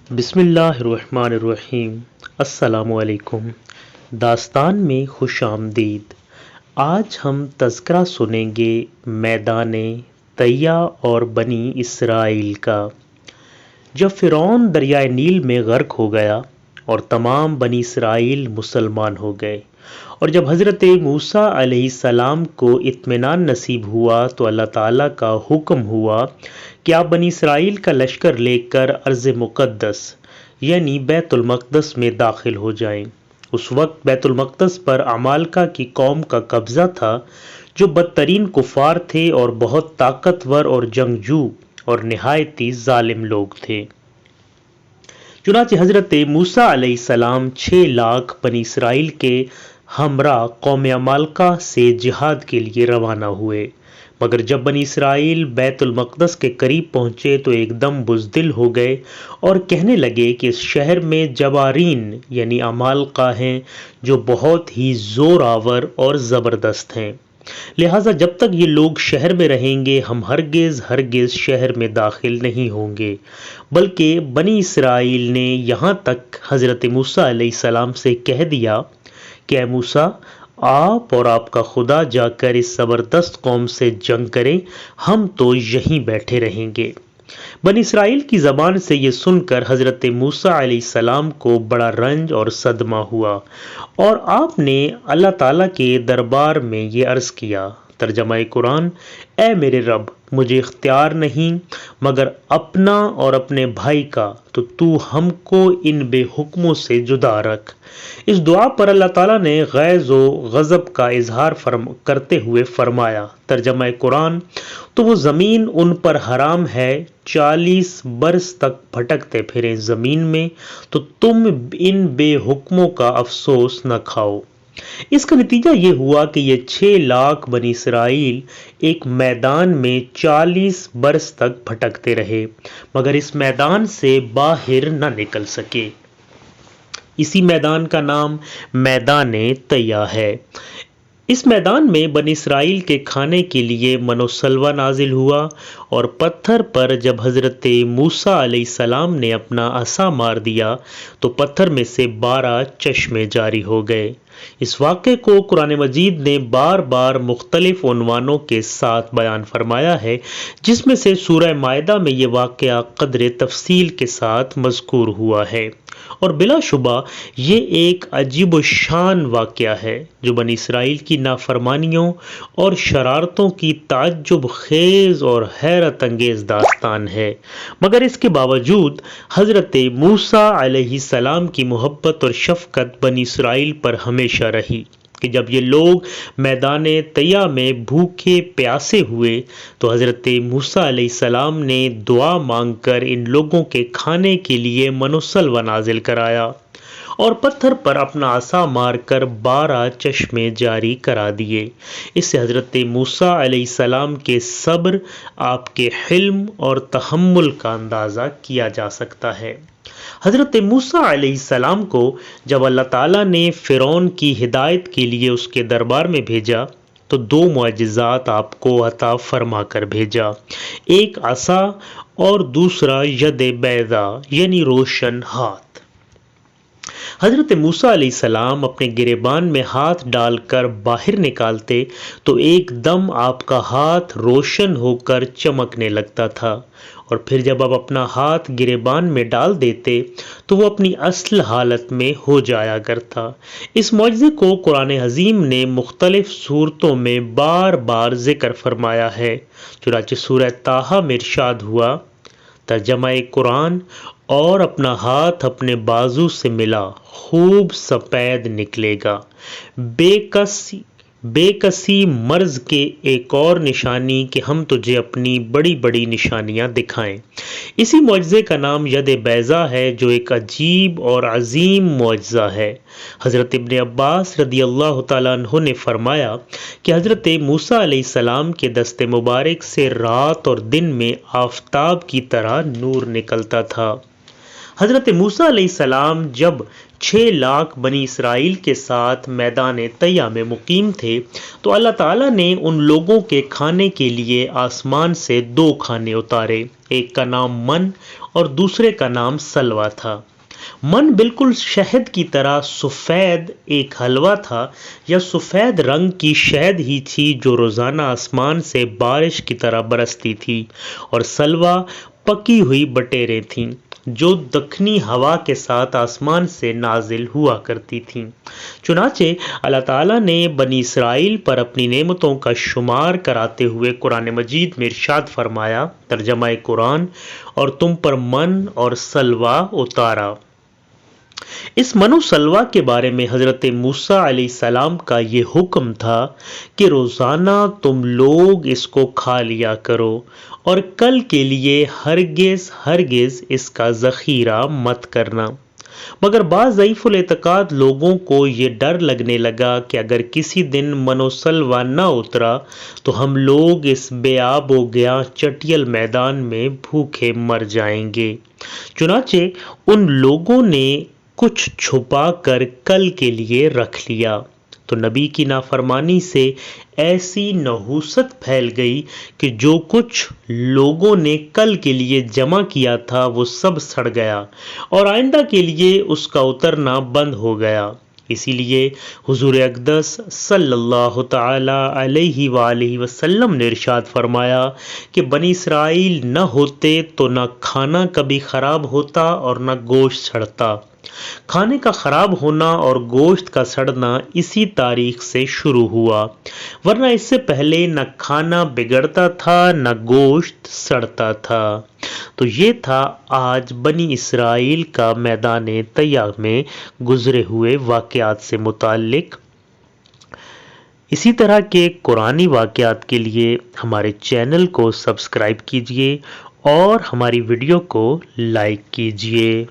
بسم اللہ الرحمن الرحیم۔ السلام علیکم۔ داستان میں خوش آمدید۔ آج ہم تذکرہ سنیں گے میدان طیہ اور بنی اسرائیل کا۔ جب فرعون دریائے نیل میں غرق ہو گیا اور تمام بنی اسرائیل مسلمان ہو گئے، اور جب حضرت موسیٰ علیہ السلام کو اطمینان نصیب ہوا تو اللہ تعالیٰ کا حکم ہوا کہ آپ بنی اسرائیل کا لشکر لے کر ارض مقدس یعنی بیت المقدس میں داخل ہو جائیں۔ اس وقت بیت المقدس پر عمالقہ کی قوم کا قبضہ تھا، جو بدترین کفار تھے اور بہت طاقتور اور جنگجو اور نہایت ہی ظالم لوگ تھے۔ چنانچہ حضرت موسیٰ علیہ السلام 6 لاکھ بنی اسرائیل کے ہمراہ قوم عمالقہ سے جہاد کے لیے روانہ ہوئے، مگر جب بنی اسرائیل بیت المقدس کے قریب پہنچے تو ایک دم بزدل ہو گئے اور کہنے لگے کہ اس شہر میں جبارین یعنی عمالقہ ہیں جو بہت ہی زور آور اور زبردست ہیں، لہٰذا جب تک یہ لوگ شہر میں رہیں گے ہم ہرگز شہر میں داخل نہیں ہوں گے۔ بلکہ بنی اسرائیل نے یہاں تک حضرت موسیٰ علیہ السلام سے کہہ دیا کہ اے موسیٰ، آپ اور آپ کا خدا جا کر اس زبردست قوم سے جنگ کریں، ہم تو یہیں بیٹھے رہیں گے۔ بنی اسرائیل کی زبان سے یہ سن کر حضرت موسیٰ علیہ السلام کو بڑا رنج اور صدمہ ہوا، اور آپ نے اللہ تعالیٰ کے دربار میں یہ عرض کیا۔ ترجمہ قرآن: اے میرے رب، مجھے اختیار نہیں مگر اپنا اور اپنے بھائی کا، تو ہم کو ان بے حکموں سے جدا رکھ۔ اس دعا پر اللہ تعالیٰ نے غیظ و غضب کا اظہار کرتے ہوئے فرمایا۔ ترجمہ قرآن: تو وہ زمین ان پر حرام ہے، 40 برس تک بھٹکتے پھریں زمین میں، تو تم ان بے حکموں کا افسوس نہ کھاؤ۔ اس کا نتیجہ یہ ہوا کہ یہ 6 لاکھ بنی اسرائیل ایک میدان میں 40 برس تک بھٹکتے رہے، مگر اس میدان سے باہر نہ نکل سکے۔ اسی میدان کا نام میدان طیہ ہے۔ اس میدان میں بنی اسرائیل کے کھانے کے لیے من و سلوہ نازل ہوا، اور پتھر پر جب حضرت موسیٰ علیہ السلام نے اپنا عصا مار دیا تو پتھر میں سے 12 چشمے جاری ہو گئے۔ اس واقعے کو قرآن مجید نے بار بار مختلف عنوانوں کے ساتھ بیان فرمایا ہے، جس میں سے سورہ مائدہ میں یہ واقعہ قدر تفصیل کے ساتھ مذکور ہوا ہے، اور بلا شبہ یہ ایک عجیب و شان واقعہ ہے جو بنی اسرائیل کی نافرمانیوں اور شرارتوں کی تعجب خیز اور حیرت انگیز داستان ہے، مگر اس کے باوجود حضرت موسیٰ علیہ السلام کی محبت اور شفقت بنی اسرائیل پر ہمیشہ رہی کہ جب یہ لوگ میدان طیہ میں بھوکے پیاسے ہوئے تو حضرت موسیٰ علیہ السلام نے دعا مانگ کر ان لوگوں کے کھانے کے لیے من و سلوہ نازل کرایا، اور پتھر پر اپنا عصا مار کر 12 چشمے جاری کرا دیے۔ اس سے حضرت موسیٰ علیہ السلام کے صبر، آپ کے حلم اور تحمل کا اندازہ کیا جا سکتا ہے۔ حضرت موسیٰ علیہ السلام کو جب اللہ تعالیٰ نے فرعون کی ہدایت کے لیے اس کے دربار میں بھیجا تو 2 معجزات آپ کو عطا فرما کر بھیجا، ایک عصا اور دوسرا ید بیضاء یعنی روشن ہاتھ۔ حضرت موسیٰ علیہ السلام اپنے گریبان میں ہاتھ ڈال کر باہر نکالتے تو ایک دم آپ کا ہاتھ روشن ہو کر چمکنے لگتا تھا، اور پھر جب آپ اپنا ہاتھ گریبان میں ڈال دیتے تو وہ اپنی اصل حالت میں ہو جایا کرتا۔ اس معجزے کو قرآن عظیم نے مختلف صورتوں میں بار بار ذکر فرمایا ہے، چنانچہ سورہ طٰہٰ میں ارشاد ہوا۔ ترجمہ قرآن: اور اپنا ہاتھ اپنے بازو سے ملا، خوب سفید نکلے گا۔ بے کسی مرض کے ایک اور نشانی کہ ہم تجھے اپنی بڑی بڑی نشانیاں دکھائیں۔ اسی معجزے کا نام ید بیضاء ہے جو ایک عجیب اور عظیم معجزہ ہے۔ حضرت ابن عباس رضی اللہ تعالیٰ عنہ نے فرمایا کہ حضرت موسیٰ علیہ السلام کے دست مبارک سے رات اور دن میں آفتاب کی طرح نور نکلتا تھا۔ حضرت موسیٰ علیہ السلام جب 6 لاکھ بنی اسرائیل کے ساتھ میدان طیہ میں مقیم تھے تو اللہ تعالیٰ نے ان لوگوں کے کھانے کے لیے آسمان سے 2 کھانے اتارے، ایک کا نام من اور دوسرے کا نام سلوہ تھا۔ من بالکل شہد کی طرح سفید ایک حلوہ تھا یا سفید رنگ کی شہد ہی تھی جو روزانہ آسمان سے بارش کی طرح برستی تھی، اور سلوہ پکی ہوئی بٹیریں تھیں جو دکنی ہوا کے ساتھ آسمان سے نازل ہوا کرتی تھیں۔ چنانچہ اللہ تعالیٰ نے بنی اسرائیل پر اپنی نعمتوں کا شمار کراتے ہوئے قرآن مجید میں ارشاد فرمایا، ترجمہ قرآن، اور تم پر من اور سلوہ اتارا۔ اس من و سلوہ کے بارے میں حضرت موسیٰ علیہ السلام کا یہ حکم تھا کہ روزانہ تم لوگ اس کو کھا لیا کرو اور کل کے لیے ہرگز اس کا ذخیرہ مت کرنا۔ مگر بعض ضعیف الاعتقاد لوگوں کو یہ ڈر لگنے لگا کہ اگر کسی دن من و سلوہ نہ اترا تو ہم لوگ اس بے آب و گیاں چٹیل میدان میں بھوکے مر جائیں گے۔ چنانچہ ان لوگوں نے کچھ چھپا کر کل کے لیے رکھ لیا، تو نبی کی نافرمانی سے ایسی نحوست پھیل گئی کہ جو کچھ لوگوں نے کل کے لیے جمع کیا تھا وہ سب سڑ گیا اور آئندہ کے لیے اس کا اترنا بند ہو گیا۔ اسی لیے حضور اقدس صلی اللہ تعالی علیہ وآلہ وسلم نے ارشاد فرمایا کہ بنی اسرائیل نہ ہوتے تو نہ کھانا کبھی خراب ہوتا اور نہ گوشت سڑتا۔ کھانے کا خراب ہونا اور گوشت کا سڑنا اسی تاریخ سے شروع ہوا، ورنہ اس سے پہلے نہ کھانا بگڑتا تھا نہ گوشت سڑتا تھا۔ تو یہ تھا آج بنی اسرائیل کا میدان طیہ میں گزرے ہوئے واقعات سے متعلق۔ اسی طرح کے قرآنی واقعات کے لیے ہمارے چینل کو سبسکرائب کیجیے اور ہماری ویڈیو کو لائک کیجیے۔